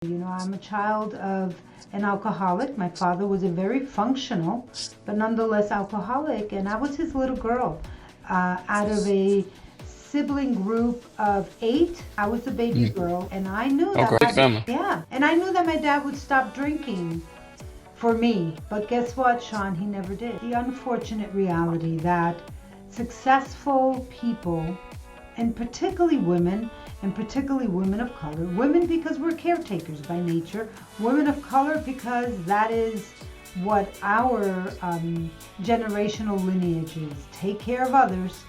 You know, I'm a child of an alcoholic. My father was a very functional, but nonetheless alcoholic, and I was his little girl. Out of a sibling group of 8, I was the baby Mm. girl, and I knew Oh, that great family. yeah, and I knew that my dad would stop drinking for me. But guess what, Shaun? He never did. The unfortunate reality that successful people, and particularly women of color, women because we're caretakers by nature, women of color because that is what our generational lineage is. Take care of others,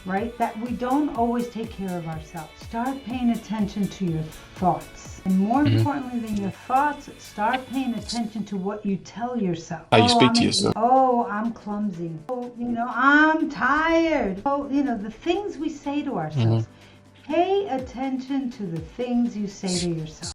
right? That we don't always take care of ourselves. Start paying attention to your thoughts. And more Hmm. importantly than your thoughts, start paying attention to what you tell yourself. How you speak to yourself. Oh, I'm clumsy. Oh, I'm tired. Oh, the things we say to Hmm. ourselves. Pay attention to the things you say to yourself.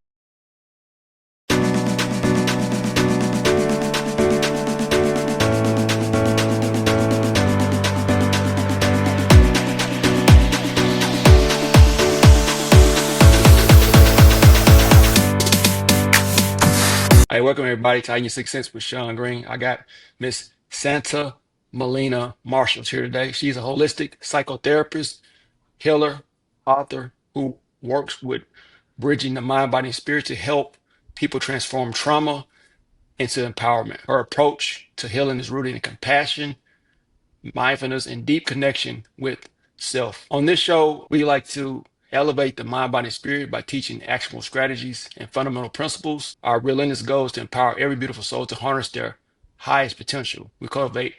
Hey, welcome everybody to Heighten Your Sixth Sense with Shaun Green. I got Miss Santa Molina Marshall here today. She's a holistic psychotherapist, healer, author who works with bridging the mind, body, and spirit to help people transform trauma into empowerment. Her approach to healing is rooted in compassion, mindfulness, and deep connection with self. On this show, we like to elevate the mind, body, and spirit by teaching actionable strategies and fundamental principles. Our relentless goal is to empower every beautiful soul to harness their highest potential. We cultivate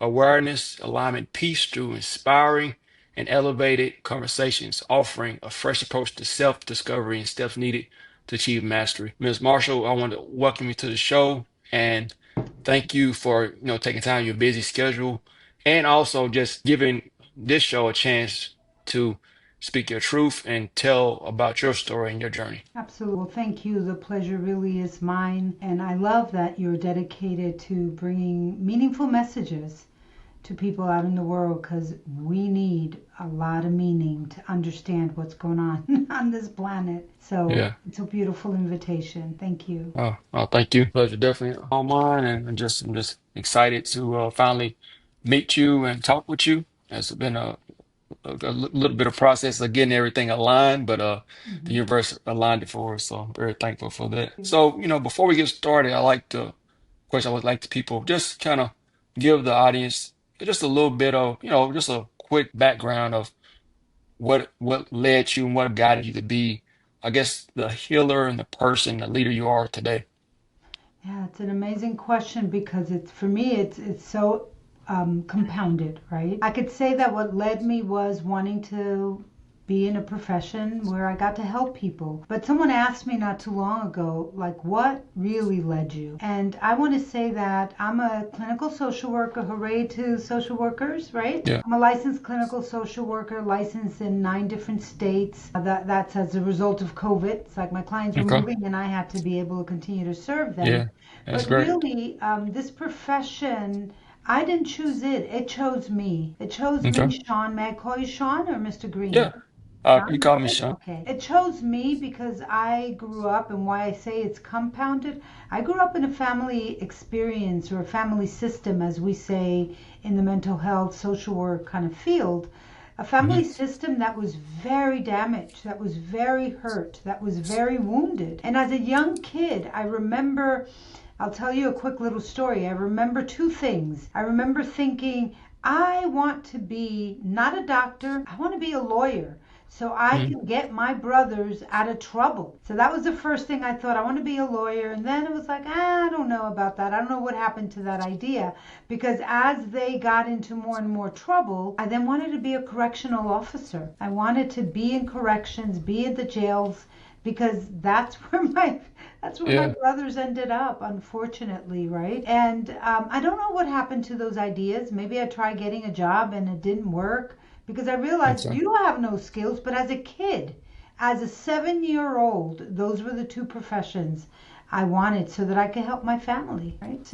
awareness, alignment, peace through inspiring and elevated conversations, offering a fresh approach to self-discovery and steps needed to achieve mastery. Ms. Marshall, I want to welcome you to the show and thank you for taking time in your busy schedule and also just giving this show a chance to speak your truth and tell about your story and your journey. Absolutely. Well, thank you. The pleasure really is mine. And I love that you're dedicated to bringing meaningful messages to people out in the world because we need a lot of meaning to understand what's going on on this planet. So Yeah. it's a beautiful invitation. Thank you. Thank you. Pleasure definitely all mine, and I'm just excited to finally meet you and talk with you. It's been a little bit of process of getting everything aligned, but the Mhm. universe aligned it for us, so I'm very thankful for that. So, before we get started, of course, I would like to people just kind of give the audience just a little bit of, just a quick background of what led you and what guided you to be, I guess, the healer and the person, the leader you are today. Yeah, it's an amazing question because it's for me it's so compounded, right? I could say that what led me was wanting to be in a profession where I got to help people. But someone asked me not too long ago, like, what really led you? And I want to say that I'm a clinical social worker. Hooray to social workers, right? Yeah. I'm a licensed clinical social worker, licensed in 9 different states. That's as a result of COVID. It's like my clients were Okay. moving and I had to be able to continue to serve them. Yeah. That's But great. really, this profession, I didn't choose it. It chose me. It chose Okay. me, Shaun. May I call you Shaun or Mr. Green? Yeah. You Shaun, is call me good? Sean. Okay. It chose me because I grew up, and why I say it's compounded, I grew up in a family experience or a family system, as we say in the mental health, social work kind of field. A family Hmm. system that was very damaged, that was very hurt, that was very wounded. And as a young kid, I remember, I'll tell you a quick little story. I remember 2 things. I remember thinking, I want to be not a doctor, I want to be a lawyer so I Hmm. can get my brothers out of trouble. So that was the first thing I thought. I want to be a lawyer. And then it was like, I don't know about that. I don't know what happened to that idea. Because as they got into more and more trouble, I then wanted to be a correctional officer. I wanted to be in corrections, be in the jails, because that's where my Yeah. brothers ended up, unfortunately, right? And I don't know what happened to those ideas. Maybe I tried getting a job and it didn't work because I realized Okay. you have no skills. But as a kid, as a 7-year old, those were the 2 professions I wanted so that I could help my family, right?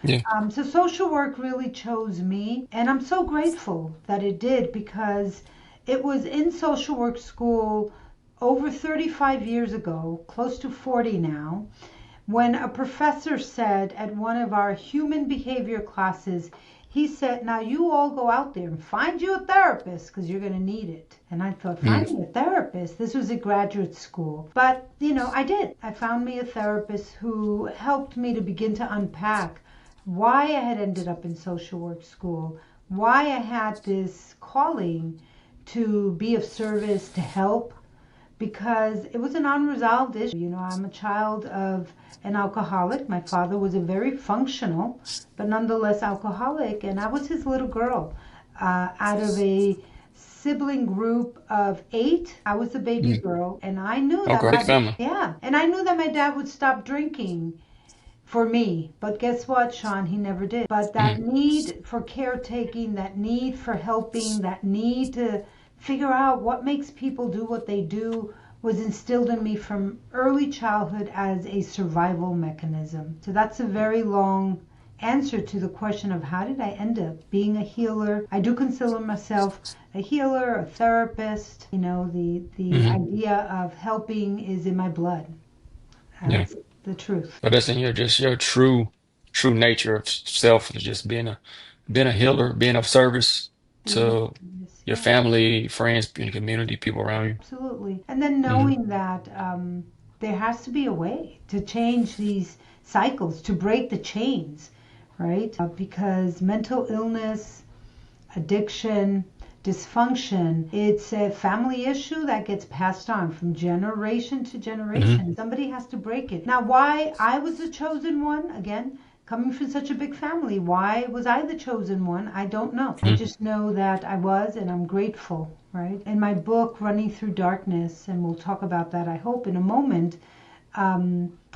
Yeah. So social work really chose me, and I'm so grateful that it did because it was in social work school over 35 years ago, close to 40 now, when a professor said at one of our human behavior classes, he said, now you all go out there and find you a therapist because you're going to need it. And I thought, Mm, find me a therapist? This was at graduate school. But, I did. I found me a therapist who helped me to begin to unpack why I had ended up in social work school, why I had this calling to be of service, to help, because it was an unresolved issue. I'm a child of an alcoholic. My father was a very functional, but nonetheless alcoholic, and I was his little girl. Out of a sibling group of 8, I was the baby mm. girl, and I knew Oh, that great family. my dad would stop drinking for me. But guess what, Shaun? He never did. But that Mm, need for caretaking, that need for helping, that need to figure out what makes people do what they do was instilled in me from early childhood as a survival mechanism. So that's a very long answer to the question of how did I end up being a healer. I do consider myself a healer, a therapist. The hmm. idea of helping is in my blood. Yeah. That's the truth. But that's in your just your true nature of self is just being a healer, being of service Being to yes, your yeah, family, friends, your community, people around you. absolutely. And then Hmm. knowing that there has to be a way to change these cycles, to break the chains, right? Because mental illness, addiction, dysfunction, it's a family issue that gets passed on from generation to Hmm. generation. Somebody has to break it. Now, why I was the chosen one, again, coming from such a big family, why was I the chosen one? I don't know. I Hmm. just know that I was, and I'm grateful, right? In my book, Running Through Darkness, and we'll talk about that, I hope, in a moment,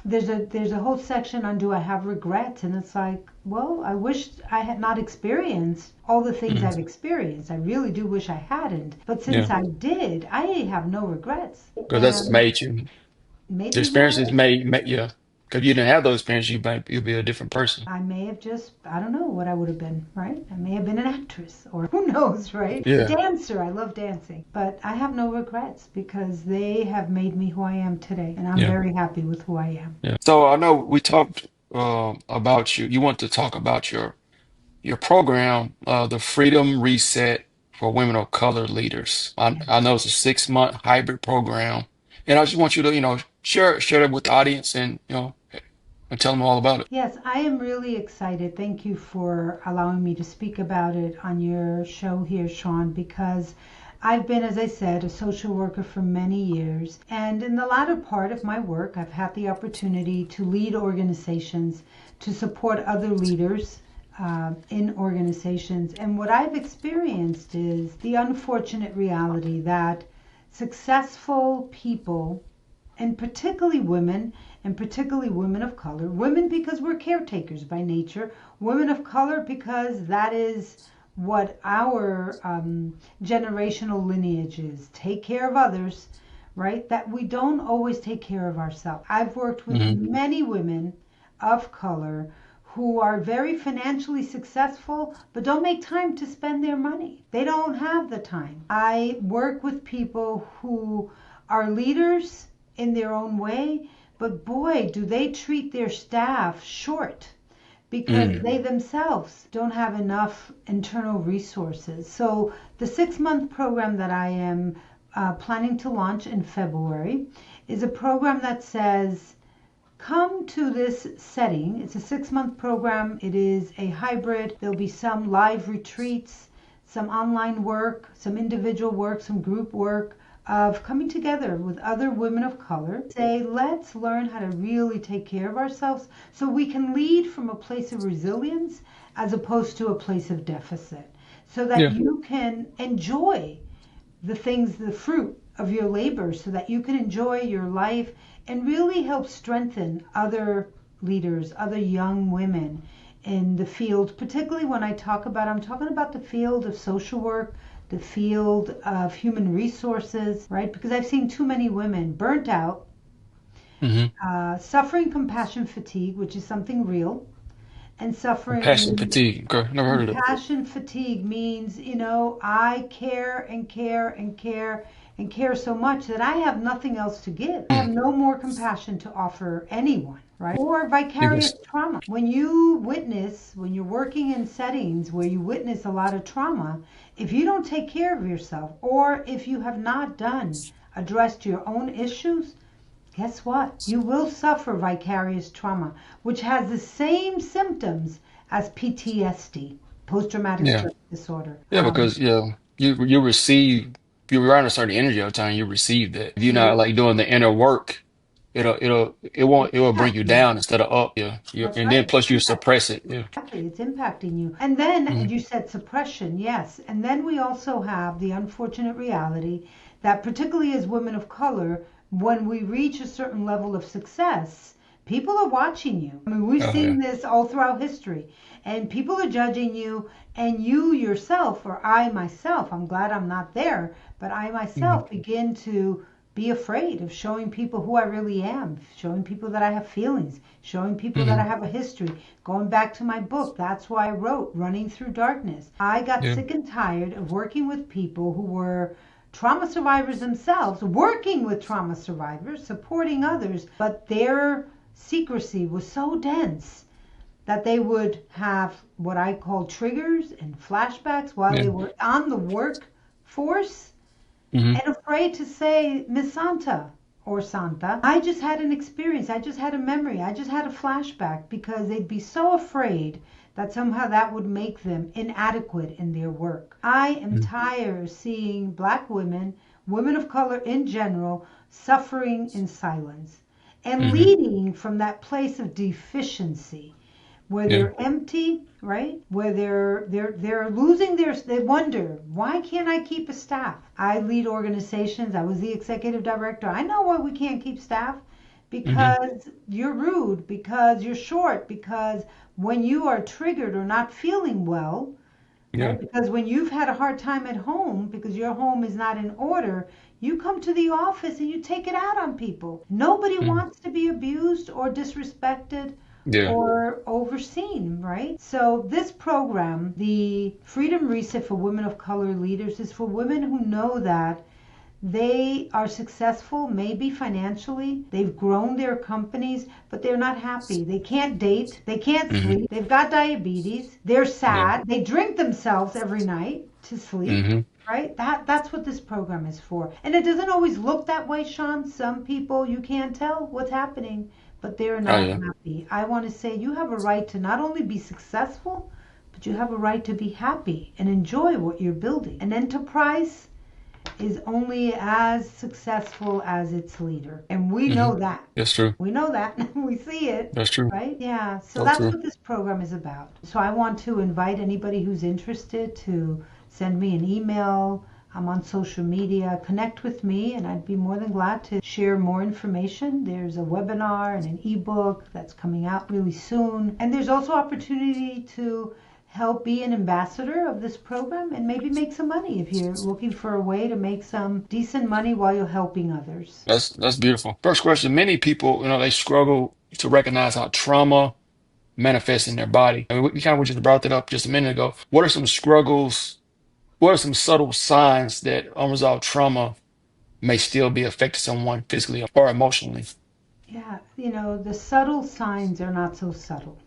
there's a whole section on do I have regrets, and it's like, well, I wish I had not experienced all the things Hmm. I've experienced. I really do wish I hadn't, but since Yeah. I did, I have no regrets, Because that's and made you. made The me who I experiences am. made you. Because you didn't have those experiences, you'll be a different person. I may have just, I don't know what I would have been, right? I may have been an actress, or who knows, right? A Yeah. dancer. I love dancing. But I have no regrets because they have made me who I am today. And I'm Yeah. very happy with who I am. Yeah. So I know we talked about you. You want to talk about your program, the Freedom Reset for Women of Color Leaders. I know it's a 6-month hybrid program, and I just want you to share that with the audience and and tell them all about it. Yes, I am really excited. Thank you for allowing me to speak about it on your show here, Shaun, because I've been, as I said, a social worker for many years. And in the latter part of my work, I've had the opportunity to lead organizations, to support other leaders in organizations. And what I've experienced is the unfortunate reality that successful people, and particularly women, and particularly women of color. Women because we're caretakers by nature. Women of color because that is what our generational lineage is. Take care of others, right? That we don't always take care of ourselves. I've worked with Hmm. many women of color who are very financially successful but don't make time to spend their money. They don't have the time. I work with people who are leaders in their own way, but boy, do they treat their staff short because Mm. they themselves don't have enough internal resources. So, the 6-month program that I am planning to launch in February is a program that says, come to this setting. It's a 6-month program. It is a hybrid. There'll be some live retreats, some online work, some individual work, some group work of coming together with other women of color. Say, let's learn how to really take care of ourselves so we can lead from a place of resilience as opposed to a place of deficit. So that Yeah. you can enjoy the things, the fruit of your labor, so that you can enjoy your life and really help strengthen other leaders, other young women in the field, particularly when I'm talking about the field of social work, the field of human resources, right? Because I've seen too many women burnt out, Hmm. suffering compassion fatigue, which is something real, and Compassion suffering fatigue. Okay, never heard of that. compassion fatigue means, I care and care and care, and care so much that I have nothing else to give. I have no more compassion to offer anyone, right? Or vicarious Because trauma. When you're working in settings where you witness a lot of trauma, if you don't take care of yourself, or if you have not addressed your own issues, guess what? You will suffer vicarious trauma, which has the same symptoms as PTSD, post-traumatic yeah, stress disorder. yeah, because you receive you're around a certain energy all the time. You receive that. If you're not Absolutely. like doing the inner work, it will bring you Impact you. down instead of up. Yeah, That's and right. then It's plus you impacting. suppress it. Yeah. Exactly. It's impacting you. And then Hmm. you said suppression, yes. And then we also have the unfortunate reality that, particularly as women of color, when we reach a certain level of success, people are watching you. I mean, we've Oh yeah. seen this all throughout history. And people are judging you, and you yourself, or I myself, I'm glad I'm not there, but I Hmm. myself begin to be afraid of showing people who I really am, showing people that I have feelings, showing people that I Hmm. have a history. Going back to my book, that's why I wrote Running Through Darkness. I got Yeah. sick and tired of working with people who were trauma survivors themselves, working with trauma survivors, supporting others, but their secrecy was so dense that they would have what I call triggers and flashbacks while Yeah. they were on the workforce Hmm. and afraid to say, Miss Santa or Santa, I just had an experience, I just had a memory, I just had a flashback, because they'd be so afraid that somehow that would make them inadequate in their work. I am tired of seeing black women, women of color in general, suffering in silence and Hmm. leading from that place of deficiency where Yeah. they're empty, right? Where they're losing their, they wonder, why can't I keep a staff? I lead organizations. I was the executive director. I know why we can't keep staff, Hmm. because you're rude, because you're short, because when you are triggered or not feeling well, Yeah. right? Because when you've had a hard time at home because your home is not in order, you come to the office and you take it out on people. Nobody Hmm. wants to be abused or disrespected Yeah. or overseen, right? So this program, the Freedom Reset for Women of Color Leaders, is for women who know that they are successful, maybe financially. They've grown their companies, but they're not happy. They can't date. They can't Hmm. sleep. They've got diabetes. They're Yeah. sad. They drink themselves every night to sleep. Hmm. Right? That's what this program is for. And it doesn't always look that way, Shaun. Some people you can't tell what's happening, but they're Oh not yeah. happy. I want to say you have a right to not only be successful, but you have a right to be happy and enjoy what you're building. An enterprise is only as successful as its leader. And we Hmm. know that. That's true. We know that. We see it, That's true. right? Yeah. So So that's true. what this program is about. So I want to invite anybody who's interested to send me an email. I'm on social media. Connect with me, and I'd be more than glad to share more information. There's a webinar and an ebook that's coming out really soon. And there's also opportunity to help be an ambassador of this program and maybe make some money if you're looking for a way to make some decent money while you're helping others. That's beautiful. First question: many people, they struggle to recognize how trauma manifests in their body. I mean, we kind of just brought that up just a minute ago. What are some struggles? What are some subtle signs that unresolved trauma may still be affecting someone physically or emotionally? Yeah, the subtle signs are not so subtle.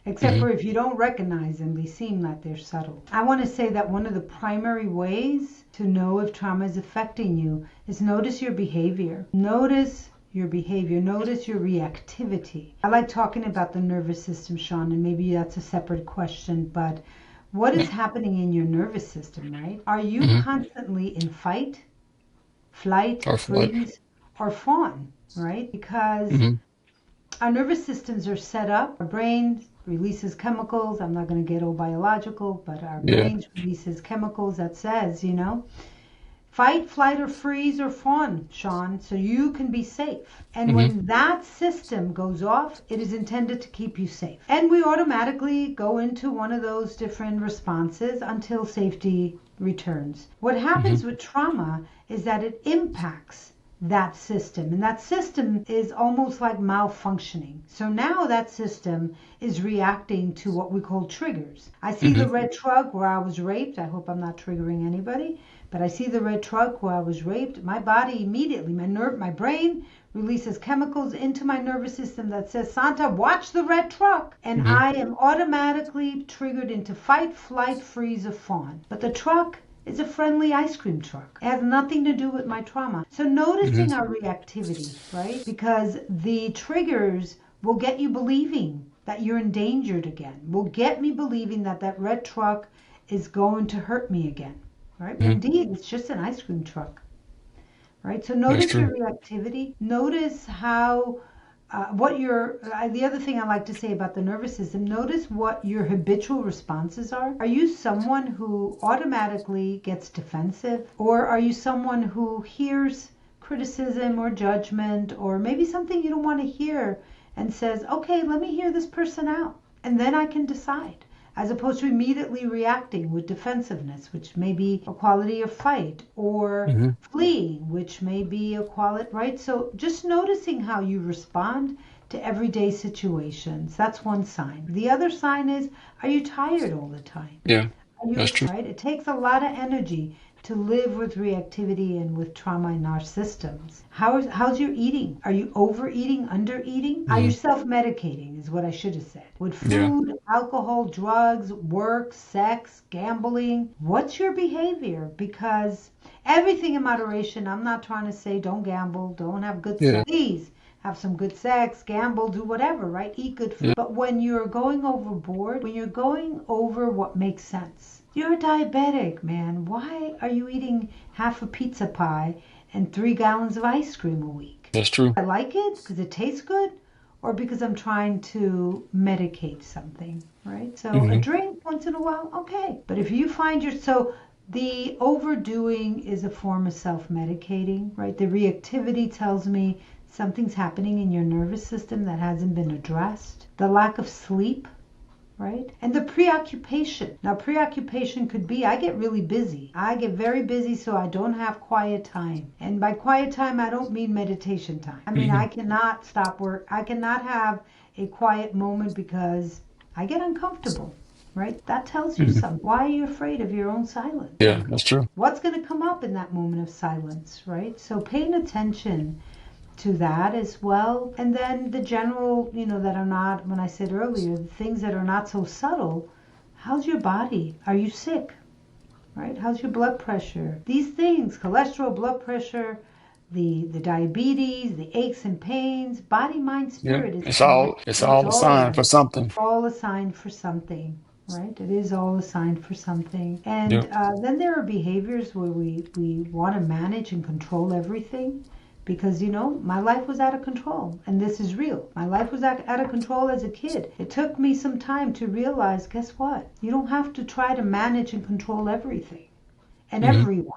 Except Hmm. for if you don't recognize them, they seem like they're subtle. I want to say that one of the primary ways to know if trauma is affecting you is notice your behavior. Notice your behavior. Notice your reactivity. I like talking about the nervous system, Shaun, and maybe that's a separate question, but what is Yeah. happening in your nervous system, right? Are you Hmm. constantly in fight, flight, Or what? freeze, or fawn, right? Because Hmm. our nervous systems are set up. Our brain releases chemicals. I'm not going to get all biological, but our Yeah. brain releases chemicals that says, fight, flight, or freeze or fawn, Shaun, so you can be safe. And Hmm. when that system goes off, it is intended to keep you safe. And we automatically go into one of those different responses until safety returns. What Hmm. happens with trauma is that it impacts that system, and that system is almost like malfunctioning. So now that system is reacting to what we call triggers. I see Hmm. the red truck where I was raped. I hope I'm not triggering anybody, but I see the red truck where I was raped, my body immediately, my brain releases chemicals into my nervous system that says, Santa, watch the red truck. And Hmm. I am automatically triggered into fight, flight, freeze, or fawn. But the truck is a friendly ice cream truck. It has nothing to do with my trauma. So Hmm. noticing our reactivity, right? Because the triggers will get you believing that you're endangered again, will get me believing that that red truck is going to hurt me again, right? When Hmm. indeed it's just an ice cream truck, right? So That's notice your true. reactivity. Notice how, what your, the other thing I like to say about the nervous system, notice what your habitual responses are. Are you someone who automatically gets defensive? Or are you someone who hears criticism or judgment or maybe something you don't want to hear and says, okay, let me hear this person out and then I can decide? As opposed to immediately reacting with defensiveness, which may be a quality of fight, or Hmm. fleeing, which may be a quality, right? So just noticing how you respond to everyday situations. That's one sign. The other sign is, are you tired all the time? Yeah, Are that's you, true. right? It takes a lot of energy to live with reactivity and with trauma in our systems. How's your eating? Are you overeating, undereating? Are you Hmm. self-medicating is what I should have said. With Yeah, food, alcohol, drugs, work, sex, gambling. What's your behavior? Because everything in moderation, I'm not trying to say don't gamble, don't have good yeah, sex. Please have some good sex, gamble, do whatever, right? Eat good yeah. food. But when you're going overboard, when you're going over what makes sense, you're a diabetic, man. Why are you eating half a pizza pie and 3 gallons of ice cream a week? That's true. I like it because it tastes good or because I'm trying to medicate something, right? So a Hmm. drink once in a while, okay. But if you find so the overdoing is a form of self-medicating, right? The reactivity tells me something's happening in your nervous system that hasn't been addressed. The lack of sleep, right? And the preoccupation. Now, preoccupation could be I get really busy. I get very busy, so I don't have quiet time. And by quiet time, I don't mean meditation time. I mean, I Hmm. cannot stop work. I cannot have a quiet moment because I get uncomfortable, right? That tells you Hmm. something. Why are you afraid of your own silence? Yeah, Like, that's true. what's going to come up in that moment of silence, right? So, paying attention to that as well. And then the general, that are not, when I said earlier, the things that are not so subtle. How's your body? Are you sick? Right? How's your blood pressure? These things, cholesterol, blood pressure, the diabetes, the aches and pains, body, mind, Yeah, spirit is it's connected. it's It's all a all sign for something. all assigned for something, right? It is all assigned for something. And Yeah. then there are behaviors where we want to manage and control everything because, my life was out of control. And this is real. My life was out of control as a kid. It took me some time to realize, guess what? You don't have to try to manage and control everything and Hmm. everyone.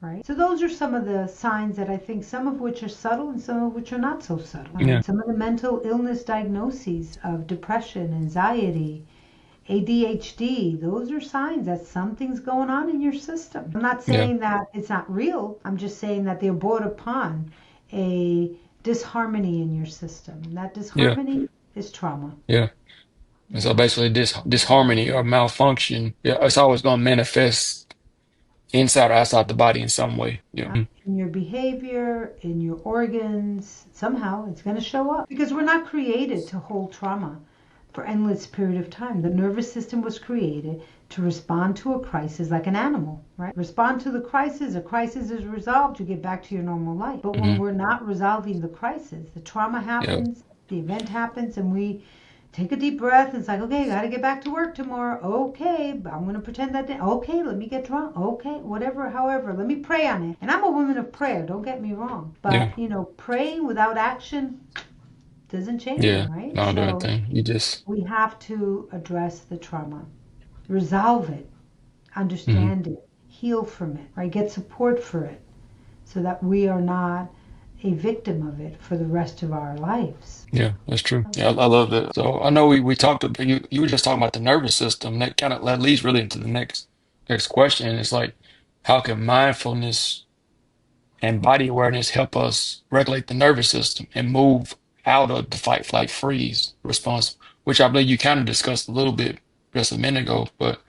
Right? So those are some of the signs that I think some of which are subtle and some of which are not so subtle. Yeah. Some of the mental illness diagnoses of depression, anxiety, ADHD, those are signs that something's going on in your system. I'm not Yeah. saying that it's not real. I'm just saying that they're brought upon a disharmony in your system. And that Yeah. disharmony is trauma. Yeah. And so Yeah. basically this disharmony or malfunction, yeah, it's always going to manifest inside or outside the body in some way. Yeah. In your behavior, in your organs, somehow it's going to show up because we're not created to hold trauma for endless period of time. The nervous system was created to respond to a crisis like an animal, right? Respond to the crisis, a crisis is resolved, you get back to your normal life. But when Hmm. we're not resolving the crisis, the trauma Yeah. happens, the event happens, and we take a deep breath and it's like, okay, got to get back to work tomorrow. Okay, I'm going to pretend that day. Okay, let me get drunk. Okay, whatever, however, let me pray on it. And I'm a woman of prayer, don't get me wrong. Yeah. But, praying without action doesn't change it, Yeah. right? Don't do So anything. You just, we have to address the trauma, resolve it, hmm. understand it, heal from it, right? Get support for it so that we are not a victim of it for the rest of our lives. Yeah, that's true. Yeah, I love that. So I know we talked about you were just talking about the nervous system. That kind of that leads really into the next question. It's like, how can mindfulness and body awareness help us regulate the nervous system and move out of the fight, flight, freeze response, which I believe you kind of discussed a little bit just a minute ago. But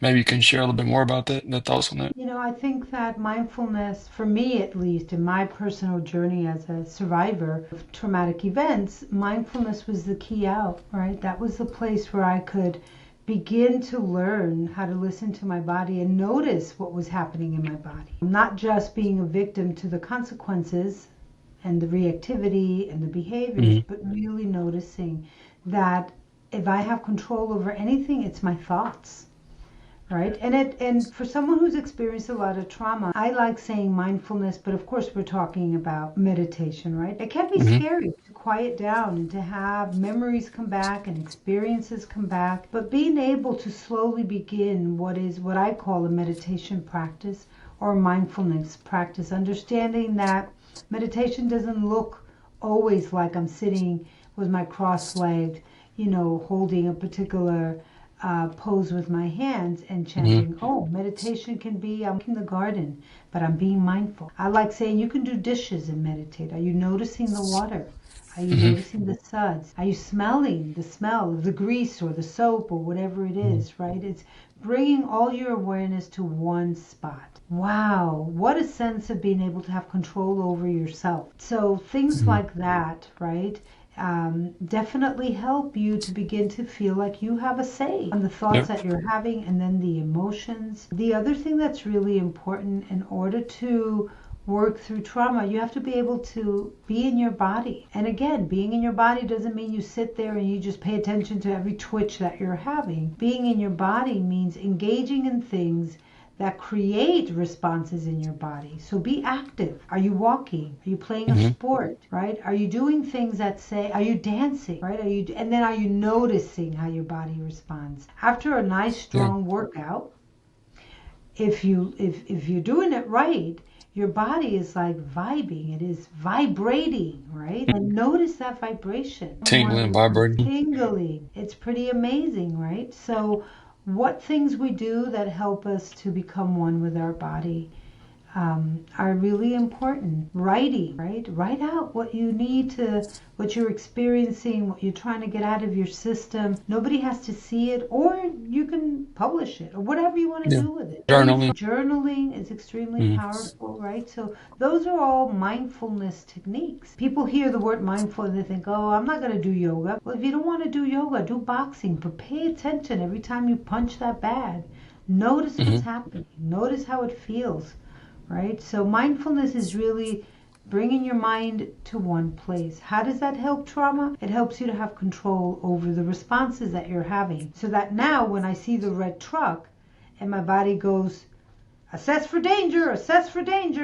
Maybe you can share a little bit more about that, the thoughts on that. I think that mindfulness, for me at least, in my personal journey as a survivor of traumatic events, mindfulness was the key out, right? That was the place where I could begin to learn how to listen to my body and notice what was happening in my body. Not just being a victim to the consequences and the reactivity and the behaviors, Hmm. but really noticing that if I have control over anything, it's my thoughts. Right. And for someone who's experienced a lot of trauma, I like saying mindfulness, but of course we're talking about meditation, right? It can be Hmm. scary to quiet down and to have memories come back and experiences come back, but being able to slowly begin what I call a meditation practice or mindfulness practice, understanding that meditation doesn't look always like I'm sitting with my cross-legged, holding a particular pose with my hands and Hmm. chanting. Oh, meditation can be I'm in the garden, but I'm being mindful. I like saying you can do dishes and meditate. Are you noticing the water? Are you Hmm. noticing the suds? Are you smelling the smell of the grease or the soap or whatever it Hmm. is, right? It's bringing all your awareness to one spot. Wow, what a sense of being able to have control over yourself. So things Hmm. like that, right? Definitely help you to begin to feel like you have a say on the thoughts Yeah. that you're having and then the emotions. The other thing that's really important in order to work through trauma, you have to be able to be in your body. And again, being in your body doesn't mean you sit there and you just pay attention to every twitch that you're having. Being in your body means engaging in things that create responses in your body. So be active. Are you walking? Are you playing a Hmm. sport, right? Are you doing things that say, are you dancing, right? And then are you noticing how your body responds? After a nice Yeah. strong workout, if you're doing it right, your body is like vibing. It is vibrating, right? And notice that vibration. Tingling, vibrating. Tingling. It's pretty amazing, right? So what things we do that help us to become one with our body are really important. Writing, right? Write out what you need to, what you're experiencing, what you're trying to get out of your system. Nobody has to see it, or you can publish it, or whatever you want to Yeah. do with it. Journaling. Journaling is extremely Hmm. powerful, right? So those are all mindfulness techniques. People hear the word mindful and they think, oh, I'm not going to do yoga. Well, if you don't want to do yoga, do boxing, but pay attention every time you punch that bag. Notice what's Hmm. happening. Notice how it feels, right? So mindfulness is really bringing your mind to one place. How does that help trauma? It helps you to have control over the responses that you're having. So that now when I see the red truck and my body goes, assess for danger,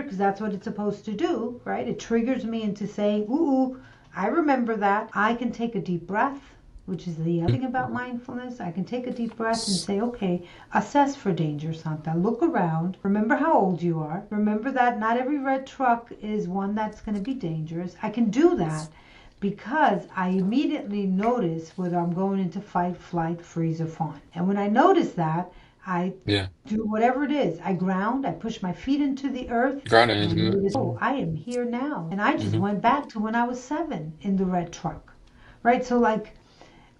because that's what it's supposed to do, right? It triggers me into saying, ooh, I remember that. I can take a deep breath, which is the other thing about mindfulness. I can take a deep breath and say, okay, assess for danger, Santa. Look around. Remember how old you are. Remember that not every red truck is one that's going to be dangerous. I can do that because I immediately notice whether I'm going into fight, flight, freeze, or fawn. And when I notice that, I Yeah. do whatever it is. I ground, I push my feet into the earth, Grounding and is I good. notice, oh, I am here now. And I just Hmm. went back to when I was 7 in the red truck, right? So, like,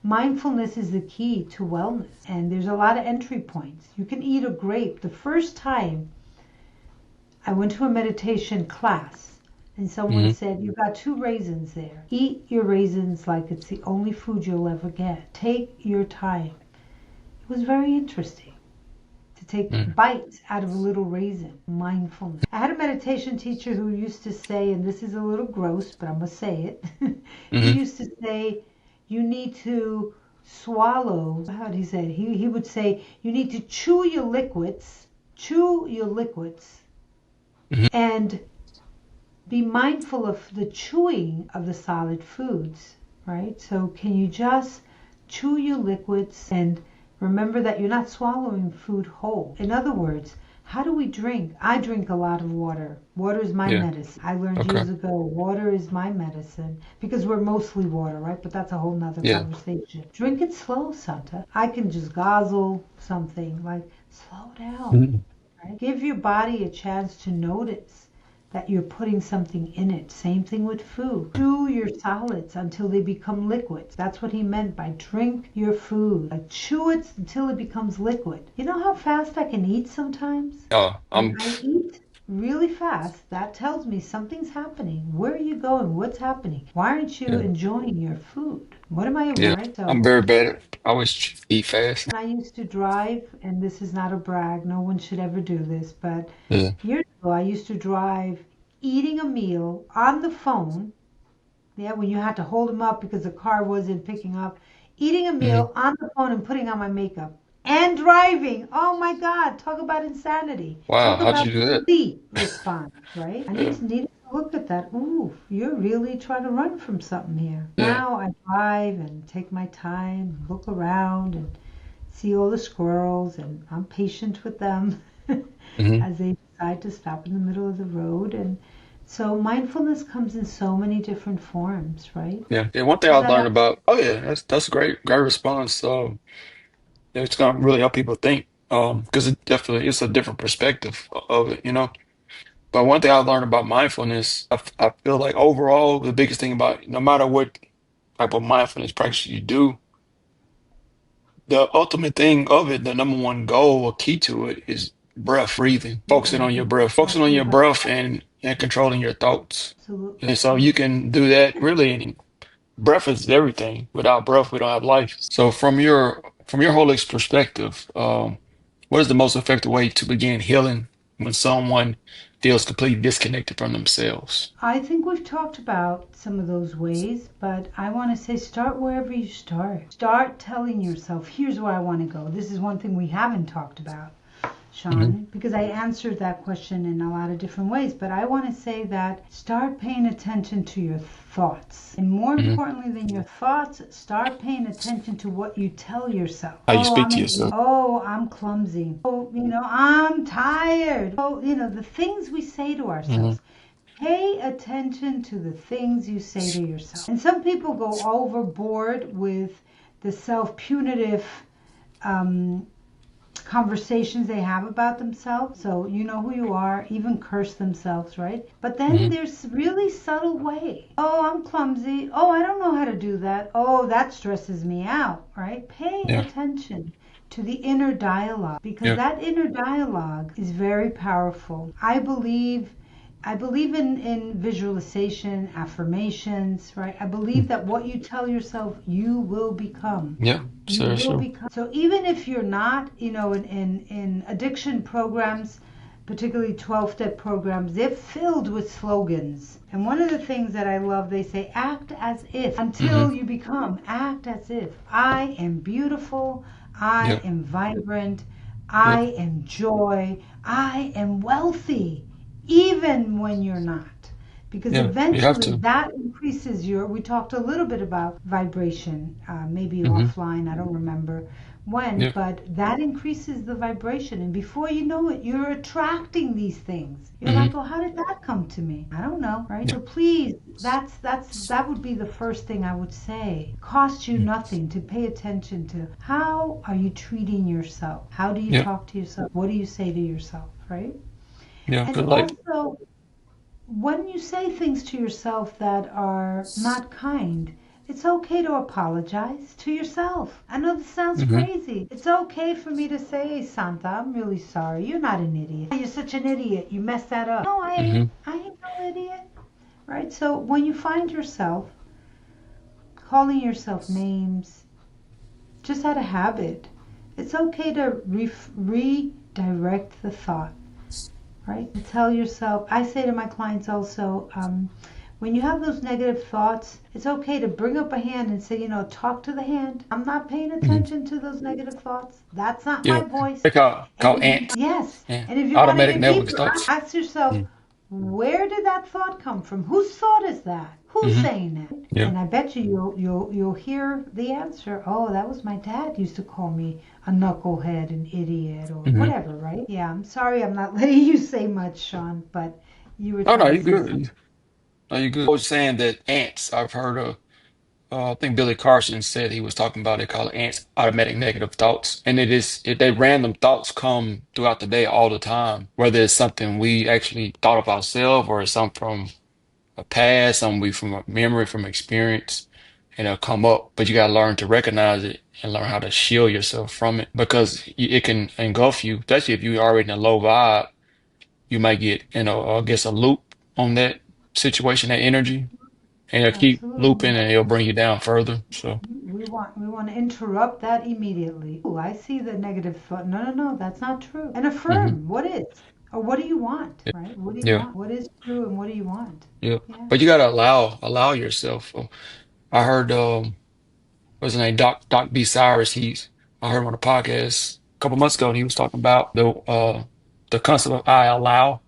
mindfulness is the key to wellness. And there's a lot of entry points. You can eat a grape. The first time I went to a meditation class, and someone Hmm. said, you've got 2 raisins there. Eat your raisins like it's the only food you'll ever get. Take your time. It was very interesting to take Hmm. bites out of a little raisin. Mindfulness. I had a meditation teacher who used to say, and this is a little gross, but I'm going to say it. He Hmm. used to say, you need to swallow. How did he say it? He would say, you need to chew your liquids, Hmm. and be mindful of the chewing of the solid foods, right? So can you just chew your liquids and remember that you're not swallowing food whole? In other words, how do we drink? I drink a lot of water. Water is my Yeah. medicine. I learned Okay. years ago, water is my medicine because we're mostly water, right? But that's a whole nother Yeah. conversation. Drink it slow, Santa. I can just guzzle something like slow down, Hmm. right? Give your body a chance to notice that you're putting something in it. Same thing with food. Chew your solids until they become liquids. That's what he meant by drink your food. Like chew it until it becomes liquid. You know how fast I can eat sometimes? When I'm I eat really fast, that tells me something's happening. Where are you going? What's happening? Why aren't you yeah, enjoying your food? What am I, yeah. right? I'm So very bad at I always eat fast. when I used to drive, and this is not a brag, no one should ever do this, but Yeah. years ago I used to drive eating a meal on the phone. Yeah, when you had to hold them up because the car wasn't picking up, eating a Hmm. meal on the phone and putting on my makeup and driving. Oh my God, talk about insanity. Wow, Talk how'd you about do that? complete response, right? I Yeah, needed to look at that. Ooh, you're really trying to run from something here. yeah. Now I drive and take my time, look around and see all the squirrels, and I'm patient with them Hmm. as they decide to stop in the middle of the road. And so mindfulness comes in so many different forms, right? Yeah. Yeah. One thing I Does that learned answer? about, oh yeah, that's a great response. Yeah, it's gonna really help people think. Because it definitely it's a different perspective of it, you know. But one thing I learned about mindfulness, I feel like overall the biggest thing about no matter what type of mindfulness practice you do, the ultimate thing of it, the number one goal or key to it is breath, breathing, focusing on your breath, focusing on Exactly your right. breath and controlling your thoughts. Absolutely. And so you can do that really. And breath is everything. Without breath, we don't have life. So from your holistic perspective, what is the most effective way to begin healing when someone feels completely disconnected from themselves? I think we've talked about some of those ways, but I want to say start wherever you start. Start telling yourself, here's where I want to go. This is one thing we haven't talked about, Hmm. Shaun, because I answered that question in a lot of different ways. But I want to say that start paying attention to your thoughts. And more Hmm. importantly than your thoughts, start paying attention to what you tell yourself. How you Oh, speak I'm to an idiot. yourself. Oh, I'm clumsy. Oh, I'm tired. Oh, the things we say to Hmm. ourselves. Pay attention to the things you say to yourself. And some people go overboard with the self punitive um, conversations they have about themselves. So you know who you are, even curse themselves, right? But then Hmm. there's really subtle way. Oh, I'm clumsy. Oh, I don't know how to do that. Oh, that stresses me out, right? Pay Yeah. attention to the inner dialogue because Yeah. that inner dialogue is very powerful. I believe in visualization, affirmations, right? I believe that what you tell yourself, you will become. Yeah. You So will sure. become. So even if you're not, in addiction programs, particularly 12-step programs, they're filled with slogans. And one of the things that I love, they say, act as if Hmm. until you become. Act as if. I am beautiful. I Yeah. am vibrant. Yeah. I am joy. I am wealthy even when you're not. Because Yeah. You have eventually to. that increases we talked a little bit about vibration, maybe Hmm. offline, I don't remember when, Yeah. but that increases the vibration. And before you know it, you're attracting these things. You're Hmm. like, oh, how did that come to me? I don't know, right? Yeah. So please, that would be the first thing I would say. Costs you nothing to pay attention to how are you treating yourself? How do you Yeah. talk to yourself? What do you say to yourself, right? Yeah. And Cause like. also, when you say things to yourself that are not kind, it's okay to apologize to yourself. I know this sounds Hmm. crazy. It's okay for me to say, hey, Santa, I'm really sorry. You're not an idiot. You're such an idiot. You messed that up. No, I ain't. Hmm. I ain't no idiot. Right? So when you find yourself calling yourself names just out of habit, it's okay to redirect the thought, right? And tell yourself, I say to my clients also, when you have those negative thoughts, it's okay to bring up a hand and say, talk to the hand. I'm not paying Hmm. attention to those negative thoughts. That's not my Yeah. voice. They call And ants. yes, Yeah. and if you want to Automatic get network deeper, thoughts. ask yourself, Mm. where did that thought come from? Whose thought is that? Who's Hmm. saying that? Yeah. And I bet you'll hear the answer. Oh, that was my dad used to call me a knucklehead, an idiot, or Hmm. whatever, right? Yeah, I'm sorry I'm not letting you say much, Shaun, but you were Oh no, trying to you say something. good. No, you good. I was saying that ants. I've heard of. I think Billy Carson said he was talking about, they call it automatic negative thoughts. And it is, if they random thoughts come throughout the day all the time, whether it's something we actually thought of ourselves or it's something from a past, something we from a memory, from experience, and it'll come up. But you got to learn to recognize it and learn how to shield yourself from it because it can engulf you, especially if you're already in a low vibe. You might get in a, I guess, a loop on that situation, that energy, and it'll keep Absolutely. looping and it'll bring you down further. So, We want to interrupt that immediately. Oh, I see the negative thought. No, no, no, that's not true. And hmm affirm what is, or what do you want, yeah, right? What do you yeah, want? What is true and what do you want? yeah. Yeah. But you gotta allow yourself. I heard what's his name, Doc B. Cyrus. I heard him on a podcast a couple months ago, and he was talking about the concept of I allow.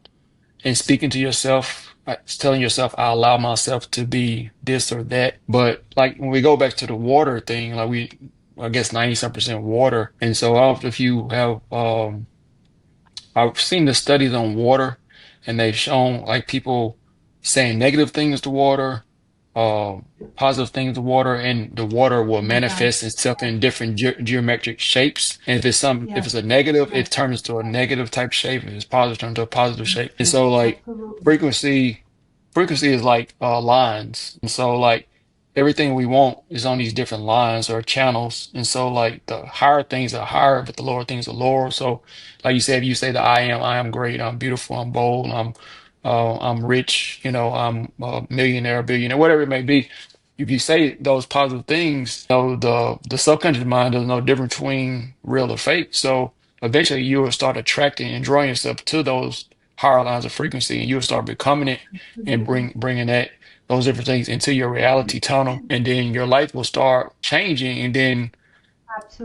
And speaking to yourself, telling yourself, I allow myself to be this or that. But like when we go back to the water thing, I guess 90% water. And so I don't know if you have, I've seen the studies on water and they've shown like people saying negative things to water, uh, positive things to water, and the water will Oh my God. manifest itself in different geometric shapes. And if Yes. it's a negative, Yes. it turns to a negative type shape. If it's positive, it turns to a positive shape. And Yes. so like Absolutely. frequency, frequency is like lines. And so like everything we want is on these different lines or channels. And so like the higher things are higher, but the lower things are lower. So like you said, if you say that I am great, I'm beautiful, I'm bold, I'm rich, I'm a millionaire, billionaire, whatever it may be. If you say those positive things, the subconscious mind doesn't know the difference between real or fake. So eventually you will start attracting and drawing yourself to those higher lines of frequency, and you'll start becoming it and Absolutely. bringing those different things into your reality tunnel, and then your life will start changing. And then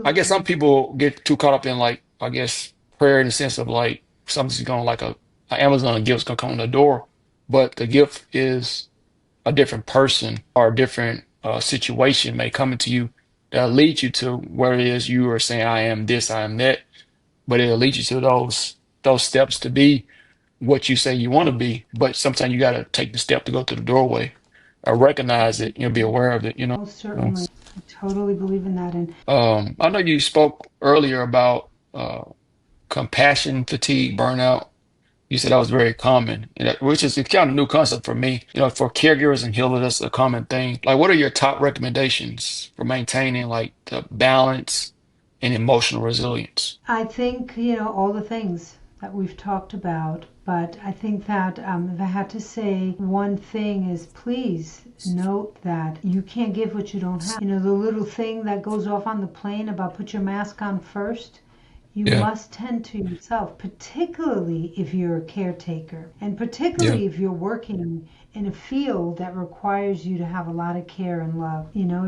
I guess some Absolutely. people get too caught up in like, I guess, prayer in the sense of like something's going like a Amazon gift's gonna come on the door, but the gift is a different person or a different situation may come into you that'll lead you to where it is you are saying, I am this, I am that, but it'll lead you to those steps to be what you say you want to be. But sometimes you gotta take the step to go to the doorway or recognize it, be aware of it. Most So, certainly. I totally believe in that. And I know you spoke earlier about compassion fatigue, burnout. You said that was very common, which is kind of a new concept for me. For caregivers and healers, that's a common thing. Like, what are your top recommendations for maintaining like the balance and emotional resilience? I think, all the things that we've talked about, but I think that if I had to say one thing is please note that you can't give what you don't have. The little thing that goes off on the plane about put your mask on first. You Yeah, must tend to yourself, particularly if you're a caretaker, and yeah, particularly if you're working in a field that requires you to have a lot of care and love. yeah,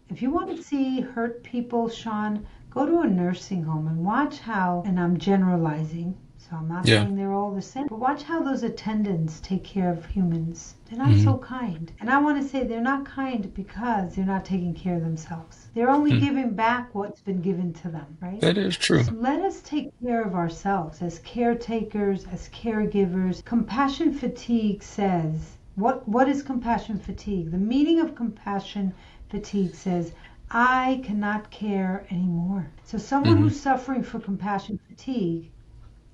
If you want to see hurt people, Shaun, go to a nursing home and watch how, and I'm generalizing, so I'm not yeah. saying they're all the same, but watch how those attendants take care of humans. They're not hmm so kind. And I want to say they're not kind because they're not taking care of themselves. They're only mm giving back what's been given to them, right? That is true. So let us take care of ourselves as caretakers, as caregivers. Compassion fatigue says, what is compassion fatigue? The meaning of compassion fatigue says, I cannot care anymore. So someone hmm who's suffering from compassion fatigue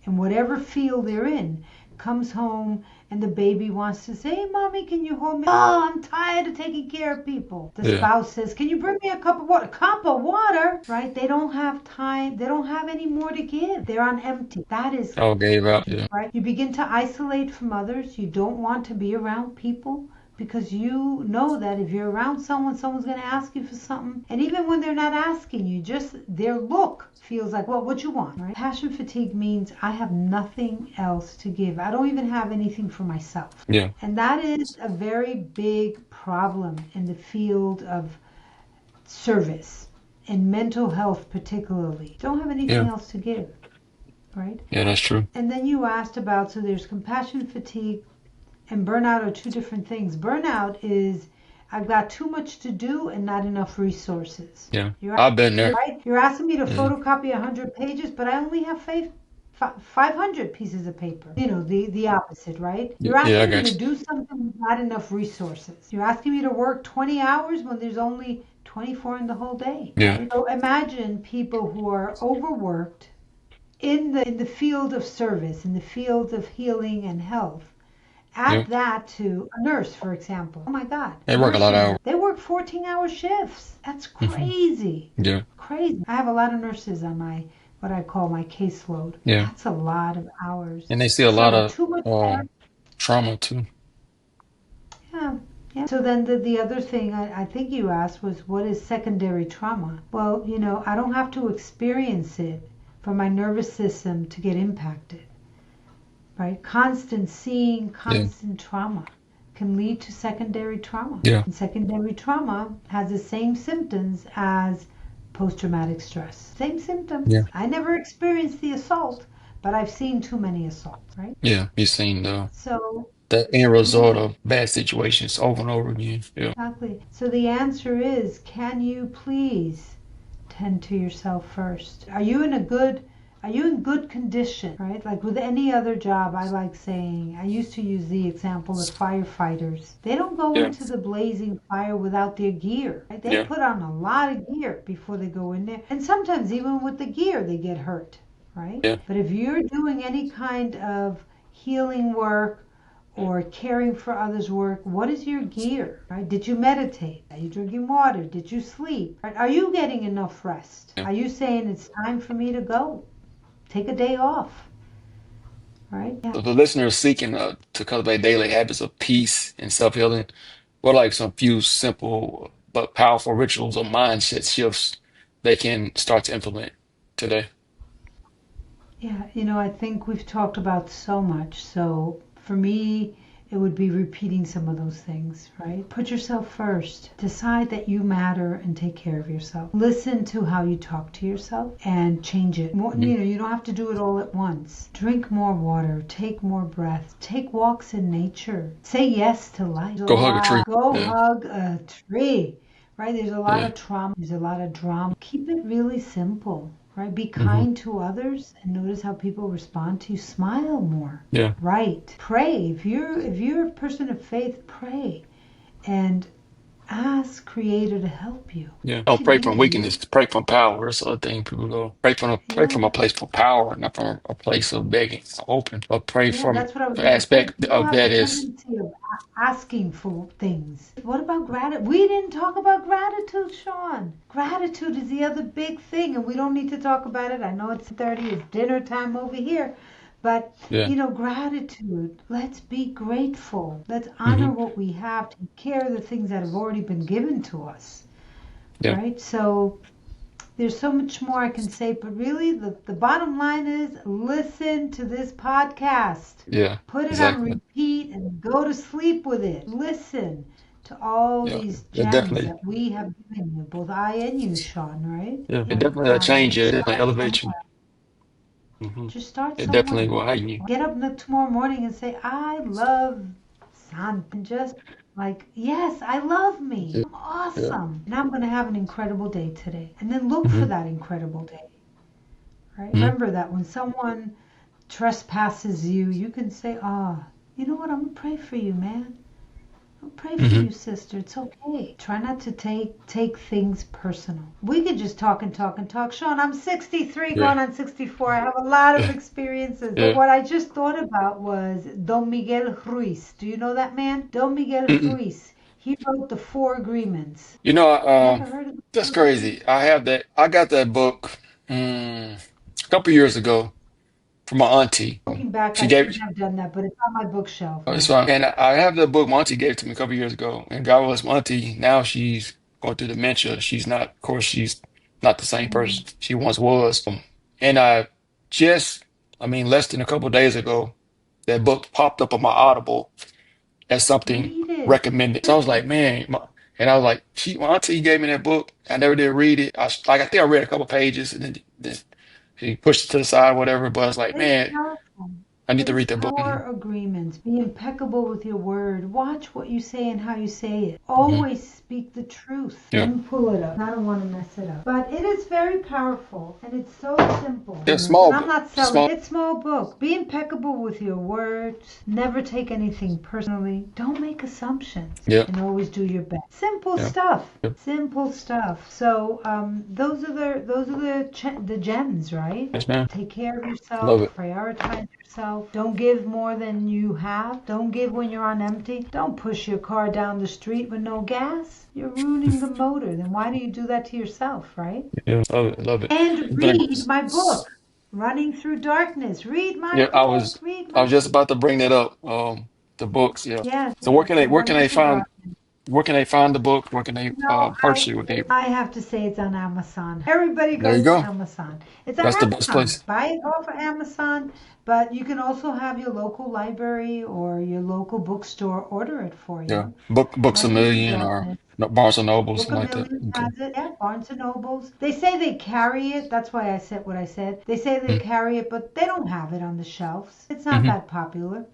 in whatever field they're in, comes home and the baby wants to say, hey, mommy, can you hold me? Oh, I'm tired of taking care of people. The Yeah. spouse says, can you bring me a cup of water? Cup of water, right? They don't have time. They don't have any more to give. They're on empty. That is, All gave out. Yeah. right? You begin to isolate from others. You don't want to be around people because you know that if you're around someone, someone's going to ask you for something. And even when they're not asking you, just their look feels like, well, what you want, right? Passion fatigue means I have nothing else to give. I don't even have anything for myself. Yeah. And that is a very big problem in the field of service and mental health, particularly. Don't have anything Yeah. else to give, right? Yeah. That's true. And then you asked about, so there's compassion fatigue and burnout are two different things. Burnout is I've got too much to do and not enough resources. Yeah. You're I've been there. right. You're asking me to Yeah. photocopy 100 pages, but I only have 500 pieces of paper. The opposite, right? Yeah, You're yeah, I asking me to got do something with not enough resources. You're asking me to work 20 hours when there's only 24 in the whole day, you. Yeah, right? So imagine people who are overworked in the field of service, in the field of healing and health. yeah. Add that to a nurse, for example. Oh my God, They work a lot of nursing, hours. they work 14-hour shifts. That's Hmm. crazy. Yeah, Crazy. I have a lot of nurses on my, what I call my caseload. yeah. That's a lot of hours. And they see a lot So of too much work. trauma too. Yeah. Yeah. So then the other thing I think you asked was, what is secondary trauma? Well, I don't have to experience it for my nervous system to get impacted, right? Constant seeing, Yeah, constant trauma can lead to secondary trauma. yeah, And secondary trauma has the same symptoms as post-traumatic stress. Same yeah, symptoms. I never experienced the assault, but I've seen too many assaults, right? yeah. You've seen So, the end result yeah, of bad situations over and over again. Yeah, exactly. So the answer is, can you please tend to yourself first? Are you in good condition, right? Like with any other job, I like saying, I used to use the example of firefighters. They don't go yeah, into the blazing fire without their gear, right? They yeah, put on a lot of gear before they go in there. And sometimes even with the gear, they get hurt, right? yeah, But if you're doing any kind of healing work or caring for others work, what is your gear, right? Did you meditate? Are you drinking water? Did you sleep? Right? Are you getting enough rest? yeah. Are you saying it's time for me to go? Take a day off, right? Yeah. So the listener is seeking to cultivate daily habits of peace and self-healing. What are like some few simple but powerful rituals or mindset shifts they can start to implement today? Yeah, I think we've talked about so much. So for me, it would be repeating some of those things, right? Put yourself first. Decide that you matter and take care of yourself. Listen to how you talk to yourself and change it. More, Hmm. you don't have to do it all at once. Drink more water, take more breath, take walks in nature. Say yes to life. There's a Go hug a tree. lot. Go Yeah, hug a tree. Right? There's a lot yeah. of trauma. There's a lot of drama. Keep it really simple, right? Be Hmm. kind to others and notice how people respond to you. Smile more. Yeah, Right. Pray. If you're a person of faith, pray and ask Creator to help you. yeah. Make Don't it pray from easier. weakness. Pray from power. That's the other thing people go. Pray Yeah. from a place of power, not from a place of begging, open. But pray Yeah, from that's what I was the going to say. aspect People of have a that is, tendency of asking for things. What about gratitude? We didn't talk about gratitude, Sean. Gratitude is the other big thing, and we don't need to talk about it. I know it's 30, it's dinner time over here. But, yeah. gratitude. Let's be grateful. Let's honor Hmm. what we have, take care of the things that have already been given to us, Yeah, right? So, there's so much more I can say, but really the bottom line is listen to this podcast. yeah, Put it on exactly. repeat and go to sleep with it. Listen to all Yeah, these it gems definitely, that we have given you, both I and you, Sean, right? yeah, it Yeah. definitely will change you. It definitely Start elevate you. somewhere. Hmm. Just start It definitely somewhere. will heighten you. Get up tomorrow morning and say, I love Santa. And just like, yes, I love me. Yeah, I'm yeah. awesome. And I'm going to have an incredible day today. And then look for Hmm. that incredible day. Right? Hmm. Remember that when someone trespasses you, you can say, you know what? I'm going to pray for you, man. I'll pray for Hmm. you, sister. It's okay. Try not to take things personal. We could just talk and talk and talk. Sean, I'm 63 Yeah, going on 64. I have a lot of yeah, experiences. But yeah. what I just thought about was Don Miguel Ruiz. Do you know that man? Don Miguel Mm-mm. Ruiz. He wrote the Four Agreements. You know, Never heard of the that's Four Agreements? crazy. I have that. I got that book a couple years ago from my auntie. Looking back, She I gave shouldn't have done that, but it's on my bookshelf it's now. fine. And I have the book my auntie gave it to me a couple years ago. And God bless my auntie. Now she's going through dementia. She's not, of course, she's not the same Mm. person she once was. And just, less than a couple of days ago, that book popped up on my Audible as something Read it. recommended. So I was like, man, and I was like, my auntie gave me that book. I never did read it. I think I read a couple pages and then she pushed it to the side, whatever. But I was like, It's man, powerful. I need It to is read that book. power agreements. Be impeccable with your word. Watch what you say and how you say it. Hmm. Always speak the truth. Let Yeah. me pull it up. I don't want to mess it up. But it is very powerful and it's so simple. Yeah, And small I'm book. not selling Small. it. It's a small book. Be impeccable with your words. Never take anything personally. Don't make assumptions. Yeah. And always do your best. Simple Yeah. stuff. Yeah. Simple stuff. So those are the gems, right? Yes, man. Take care of Love yourself, it. prioritize yourself. Don't give more than you have. Don't give when you're on empty. Don't push your car down the street with no gas. You're ruining the motor. Then why do you do that to yourself, right? Yeah. Love it. Love it. And It's been read my book, Running Through Darkness. Read my yeah, book. Read I my was just book. about to bring that up. The books, yeah. Yes, So yes. So where can Running they Through find Darkness. the book? Where can they No, purchase it? With the I have to say it's on Amazon. Everybody There you goes to go. Amazon. It's on That's the best Amazon. place. Buy it off of Amazon, but you can also have your local library or your local bookstore order it for Yeah. you. Books a Running Through Million or Darkness. no, Barnes and Noble, Book something a like that. Million Okay. has it. Yeah, Barnes and Nobles. They say they carry it. That's why I said what I said. They say they Mm-hmm. carry it, but they don't have it on the shelves. It's not Mm-hmm. that popular,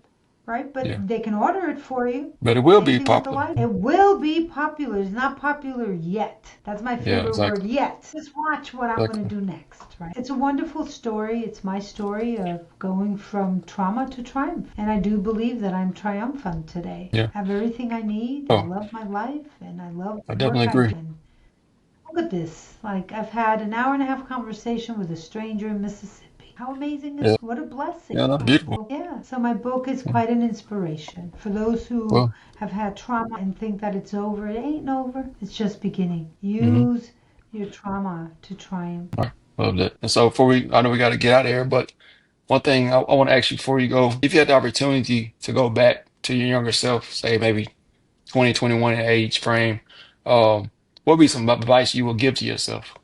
right? Yeah. But they can order it for you. But it will Same be thing with the popular. library. It will be popular. It's not popular yet. That's my Yeah, favorite word, exactly. yet. Just watch what I'm going to Exactly. do next, right? It's a wonderful story. It's my story of going from trauma to triumph. And I do believe that I'm triumphant today. Yeah. I have everything I need. I Oh, love my life and I love I the definitely work I agree. do. Look at this. Like I've had an hour and a half conversation with a stranger in Mississippi. How amazing is Yeah. what a blessing, Yeah, that's right? beautiful. So, yeah. So my book is Yeah. quite an inspiration for those who Well, have had trauma and think that it's over. It ain't over. It's just beginning. mm-hmm. Use your trauma to triumph. All right. Love that. And so I know we got to get out of here, but one thing I want to ask you before you go, if you had the opportunity to go back to your younger self, say maybe 2021 age frame, what would be some advice you would give to yourself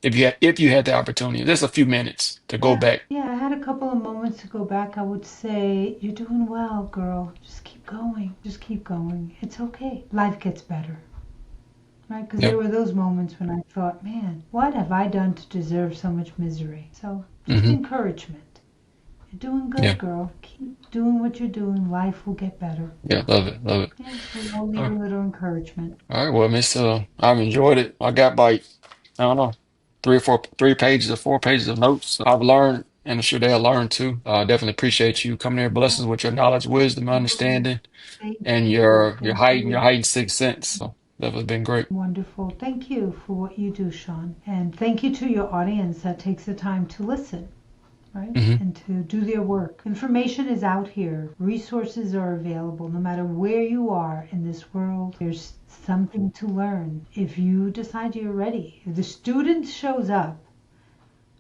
if you had the opportunity, just a few minutes to go Yeah, back? yeah. I had a couple of moments to go back. I would say, you're doing well, girl. Just keep going. Just keep going. It's okay. Life gets better. Right? Because there Yep. were those moments when I thought, man, what have I done to deserve so much misery? So just Hmm. encouragement. You're doing good, Yeah. girl. Keep doing what you're doing. Life will get better. Yeah. Love it. Love it. Yeah, we all need All a right. little encouragement. All right. Well, Miss, I've enjoyed it. I got like, I don't know, 3 pages or 4 pages of notes. I've learned, and I'm sure they'll learn too. Definitely appreciate you coming here, blessing us with your knowledge, wisdom, understanding, Thank and you. your Thank you. heightened sixth sense. So that has been great. Wonderful. Thank you for what you do, Sean. And thank you to your audience that takes the time to listen, right? Hmm. And to do their work. Information is out here. Resources are available. No matter where you are in this world, there's something to learn. If you decide you're ready, if the student shows up,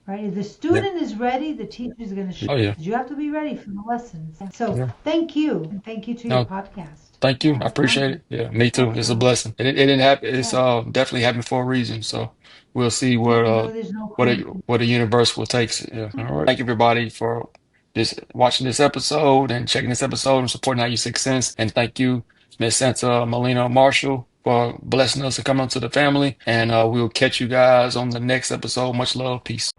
right? If the Yeah. student is ready, the teacher is going to show Oh up. yeah. You have to be ready for the lessons. So Yeah. thank you. And thank you to your No, podcast. thank you. I It's appreciate honor. it. Yeah, me too. It's a Definitely. blessing. It didn't happen. It's Yeah. definitely happened for a reason. So we'll see Yeah. No, there's no coincidence. what the universe will take. Yeah. All right. Thank you everybody for this watching this episode and checking this episode and supporting How You Six Sense. And thank you, Miss Santa Molina Marshall, for blessing us to come onto the family. And we'll catch you guys on the next episode. Much love. Peace.